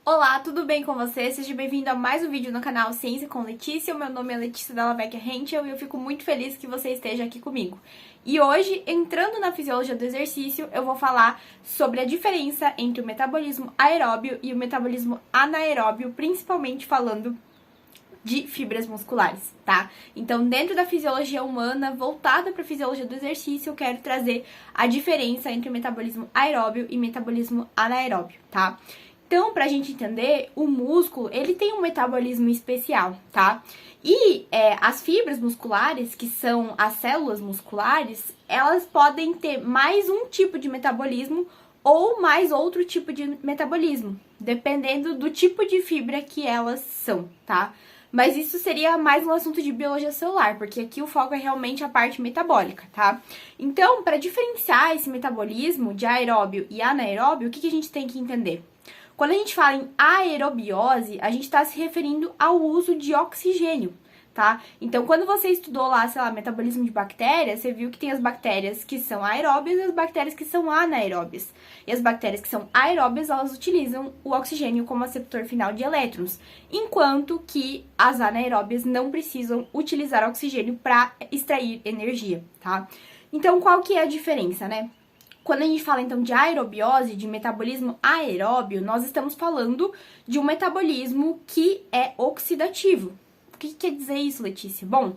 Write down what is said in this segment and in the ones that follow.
Olá, tudo bem com você? Seja bem-vindo a mais um vídeo no canal Ciência com Letícia. O meu nome é Letícia Della Vecchia Henschel e eu fico muito feliz que você esteja aqui comigo. E hoje, entrando na fisiologia do exercício, eu vou falar sobre a diferença entre o metabolismo aeróbio e o metabolismo anaeróbio, principalmente falando de fibras musculares, tá? Então, dentro da fisiologia humana, voltada para a fisiologia do exercício, eu quero trazer a diferença entre o metabolismo aeróbio e metabolismo anaeróbio, tá? Então, pra gente entender, o músculo, ele tem um metabolismo especial, tá? E as fibras musculares, que são as células musculares, elas podem ter mais um tipo de metabolismo ou mais outro tipo de metabolismo, dependendo do tipo de fibra que elas são, tá? Mas isso seria mais um assunto de biologia celular, porque aqui o foco é realmente a parte metabólica, tá? Então, para diferenciar esse metabolismo de aeróbio e anaeróbio, o que a gente tem que entender? Quando a gente fala em aerobiose, a gente está se referindo ao uso de oxigênio, tá? Então, quando você estudou lá, sei lá, metabolismo de bactérias, você viu que tem as bactérias que são aeróbias e as bactérias que são anaeróbias. E as bactérias que são aeróbias, elas utilizam o oxigênio como aceptor final de elétrons, enquanto que as anaeróbias não precisam utilizar oxigênio para extrair energia, tá? Então, qual que é a diferença, né? Quando a gente fala, então, de aerobiose, de metabolismo aeróbio, nós estamos falando de um metabolismo que é oxidativo. O que quer dizer isso, Letícia? Bom,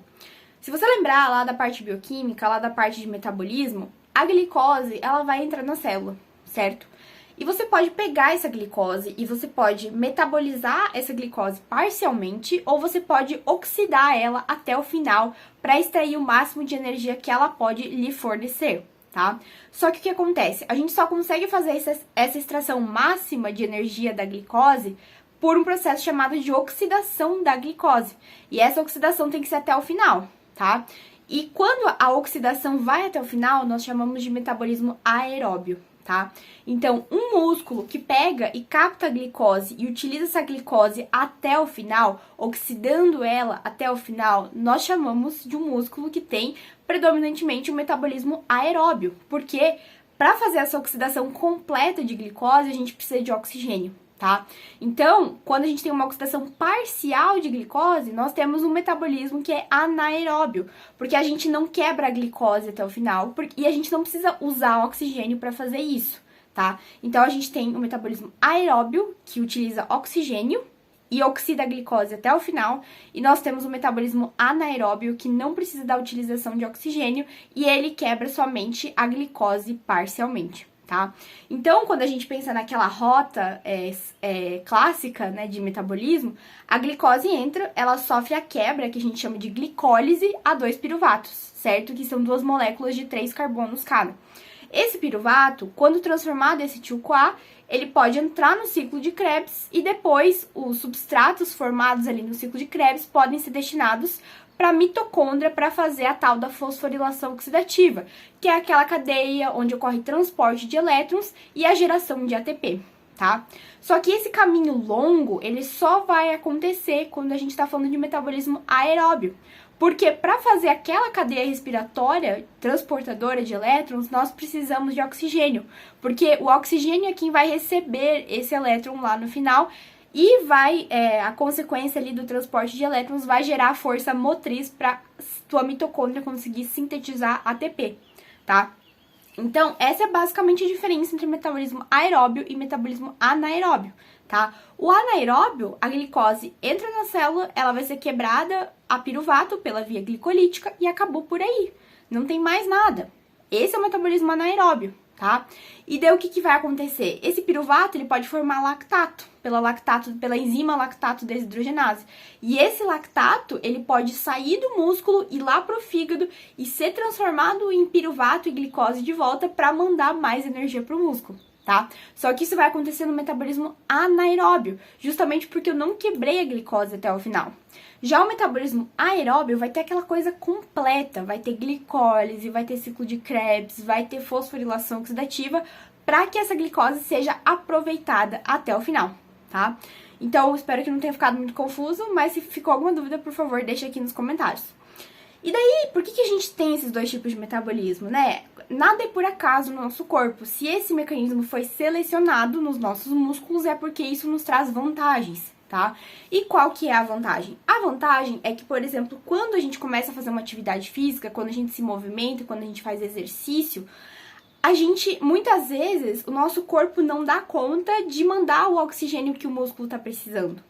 se você lembrar lá da parte bioquímica, lá da parte de metabolismo, a glicose, ela vai entrar na célula, certo? E você pode pegar essa glicose e você pode metabolizar essa glicose parcialmente ou você pode oxidar ela até o final para extrair o máximo de energia que ela pode lhe fornecer, tá? Só que o que acontece? A gente só consegue fazer essa extração máxima de energia da glicose por um processo chamado de oxidação da glicose. E essa oxidação tem que ser até o final, tá? E quando a oxidação vai até o final, nós chamamos de metabolismo aeróbio, tá? Então, um músculo que pega e capta a glicose e utiliza essa glicose até o final, oxidando ela até o final, nós chamamos de um músculo que tem predominantemente um metabolismo aeróbio, porque para fazer essa oxidação completa de glicose, a gente precisa de oxigênio, tá? Então, quando a gente tem uma oxidação parcial de glicose, nós temos um metabolismo que é anaeróbio, porque a gente não quebra a glicose até o final e a gente não precisa usar oxigênio para fazer isso, tá? Então, a gente tem o metabolismo aeróbio, que utiliza oxigênio e oxida a glicose até o final, e nós temos o metabolismo anaeróbio, que não precisa da utilização de oxigênio e ele quebra somente a glicose parcialmente, tá? Então, quando a gente pensa naquela rota clássica, né, de metabolismo, a glicose entra, ela sofre a quebra, que a gente chama de glicólise, a 2 piruvatos, certo? Que são 2 moléculas de 3 carbonos cada. Esse piruvato, quando transformado em acetil-CoA, ele pode entrar no ciclo de Krebs e depois os substratos formados ali no ciclo de Krebs podem ser destinados para a mitocôndria para fazer a tal da fosforilação oxidativa, que é aquela cadeia onde ocorre transporte de elétrons e a geração de ATP, tá? Só que esse caminho longo, ele só vai acontecer quando a gente está falando de metabolismo aeróbio, porque para fazer aquela cadeia respiratória transportadora de elétrons, nós precisamos de oxigênio, porque o oxigênio é quem vai receber esse elétron lá no final e a consequência ali do transporte de elétrons vai gerar força motriz para tua mitocôndria conseguir sintetizar ATP, tá? Então, essa é basicamente a diferença entre metabolismo aeróbio e metabolismo anaeróbio, tá? O anaeróbio, a glicose entra na célula, ela vai ser quebrada a piruvato pela via glicolítica e acabou por aí. Não tem mais nada. Esse é o metabolismo anaeróbio, tá? E daí o que vai acontecer? Esse piruvato, ele pode formar lactato, pela enzima lactato desidrogenase. E esse lactato, ele pode sair do músculo, ir lá pro fígado e ser transformado em piruvato e glicose de volta para mandar mais energia pro músculo, tá? Só que isso vai acontecer no metabolismo anaeróbio, justamente porque eu não quebrei a glicose até o final. Já o metabolismo aeróbio vai ter aquela coisa completa, vai ter glicólise, vai ter ciclo de Krebs, vai ter fosforilação oxidativa, para que essa glicose seja aproveitada até o final, tá? Então, espero que não tenha ficado muito confuso, mas se ficou alguma dúvida, por favor, deixa aqui nos comentários. E daí, por que a gente tem esses dois tipos de metabolismo, né? nada é por acaso no nosso corpo. Se esse mecanismo foi selecionado nos nossos músculos, é porque isso nos traz vantagens, tá? E qual que é a vantagem? A vantagem é que, por exemplo, quando a gente começa a fazer uma atividade física, quando a gente se movimenta, quando a gente faz exercício, muitas vezes, o nosso corpo não dá conta de mandar o oxigênio que o músculo está precisando.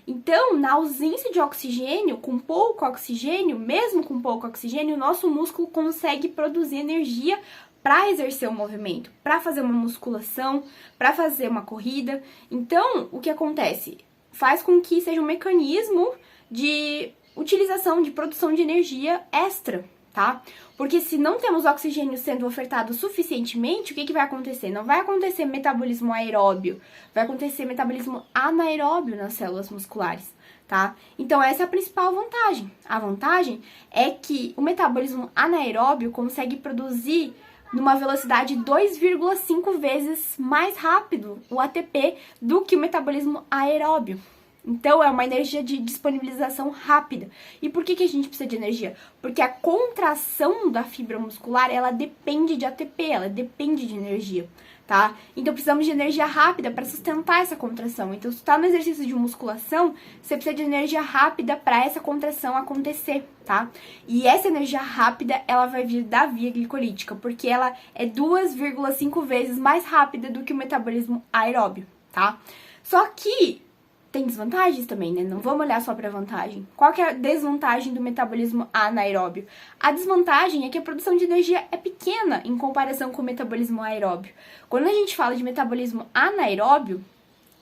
Então, na ausência de oxigênio, com pouco oxigênio, mesmo com pouco oxigênio, o nosso músculo consegue produzir energia para exercer o movimento, para fazer uma musculação, para fazer uma corrida. Então, o que acontece? Faz com que seja um mecanismo de utilização, de produção de energia extra, tá? Porque se não temos oxigênio sendo ofertado suficientemente, o que vai acontecer? Não vai acontecer metabolismo aeróbio, vai acontecer metabolismo anaeróbio nas células musculares, tá? Então essa é a principal vantagem. A vantagem é que o metabolismo anaeróbio consegue produzir numa velocidade 2,5 vezes mais rápido o ATP do que o metabolismo aeróbio. Então, é uma energia de disponibilização rápida. E por que a gente precisa de energia? Porque a contração da fibra muscular, ela depende de ATP, ela depende de energia, tá? Então, precisamos de energia rápida para sustentar essa contração. Então, se tu tá no exercício de musculação, você precisa de energia rápida para essa contração acontecer, tá? E essa energia rápida, ela vai vir da via glicolítica, porque ela é 2,5 vezes mais rápida do que o metabolismo aeróbio, tá? Só que tem desvantagens também, né? Não vamos olhar só pra vantagem. Qual que é a desvantagem do metabolismo anaeróbio? A desvantagem é que a produção de energia é pequena em comparação com o metabolismo aeróbio. Quando a gente fala de metabolismo anaeróbio,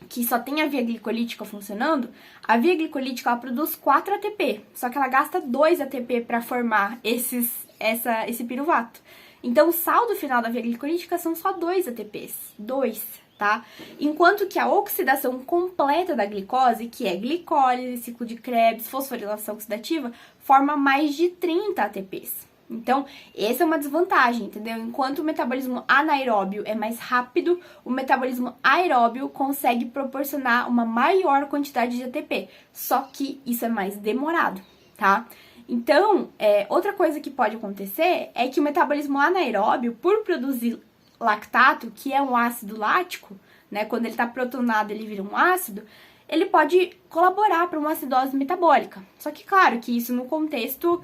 que só tem a via glicolítica funcionando, a via glicolítica ela produz 4 ATP, só que ela gasta 2 ATP para formar esse piruvato. Então, o saldo final da via glicolítica são só 2 ATPs. 2, tá? Enquanto que a oxidação completa da glicose, que é glicólise, ciclo de Krebs, fosforilação oxidativa, forma mais de 30 ATPs. Então, essa é uma desvantagem, entendeu? Enquanto o metabolismo anaeróbio é mais rápido, o metabolismo aeróbio consegue proporcionar uma maior quantidade de ATP, só que isso é mais demorado, tá? Então, outra coisa que pode acontecer é que o metabolismo anaeróbio, por produzir lactato, que é um ácido lático, né? Quando ele está protonado, ele vira um ácido, ele pode colaborar para uma acidose metabólica. Só que, claro, que isso no contexto,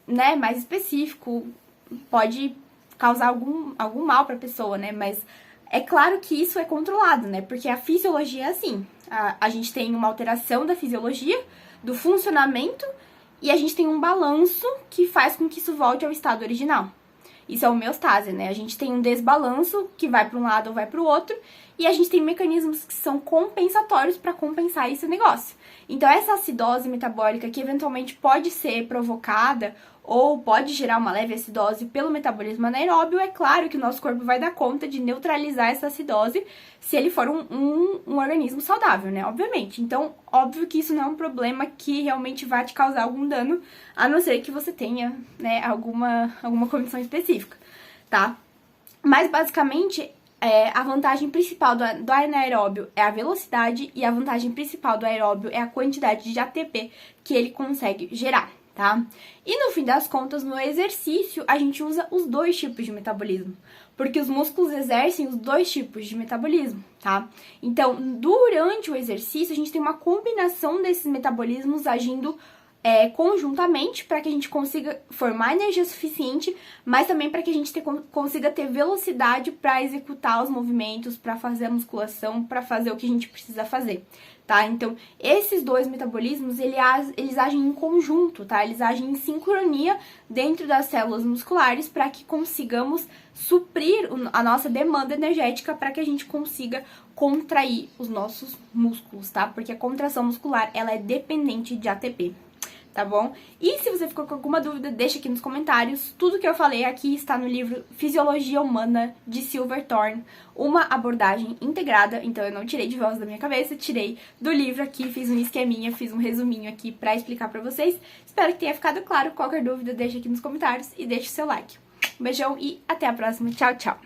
né, mais específico pode causar algum mal para a pessoa, né? Mas é claro que isso é controlado, né? Porque a fisiologia é assim. A gente tem uma alteração da fisiologia, do funcionamento, e a gente tem um balanço que faz com que isso volte ao estado original. Isso é homeostase, né? A gente tem um desbalanço que vai para um lado ou vai para o outro, e a gente tem mecanismos que são compensatórios para compensar esse negócio. Então, essa acidose metabólica que eventualmente pode ser provocada ou pode gerar uma leve acidose pelo metabolismo anaeróbio, é claro que o nosso corpo vai dar conta de neutralizar essa acidose se ele for um organismo saudável, né? Obviamente. Então, óbvio que isso não é um problema que realmente vai te causar algum dano, a não ser que você tenha, né, alguma condição específica, tá? Mas, basicamente, a vantagem principal do anaeróbio é a velocidade e a vantagem principal do aeróbio é a quantidade de ATP que ele consegue gerar, tá? E no fim das contas, no exercício, a gente usa os dois tipos de metabolismo, porque os músculos exercem os dois tipos de metabolismo, tá? Então, durante o exercício, a gente tem uma combinação desses metabolismos agindo conjuntamente para que a gente consiga formar energia suficiente, mas também para que a gente consiga ter velocidade para executar os movimentos, para fazer a musculação, para fazer o que a gente precisa fazer, tá? Então, esses dois metabolismos, eles agem em conjunto, tá? Eles agem em sincronia dentro das células musculares para que consigamos suprir a nossa demanda energética para que a gente consiga contrair os nossos músculos, tá? Porque a contração muscular, ela é dependente de ATP. Tá bom? E se você ficou com alguma dúvida, deixa aqui nos comentários. Tudo que eu falei aqui está no livro Fisiologia Humana, de Silverthorne, uma abordagem integrada. Então eu não tirei de voz da minha cabeça, tirei do livro aqui, fiz um esqueminha, fiz um resuminho aqui pra explicar pra vocês. Espero que tenha ficado claro. Qualquer dúvida, deixa aqui nos comentários e deixa o seu like. Um beijão e até a próxima. Tchau, tchau!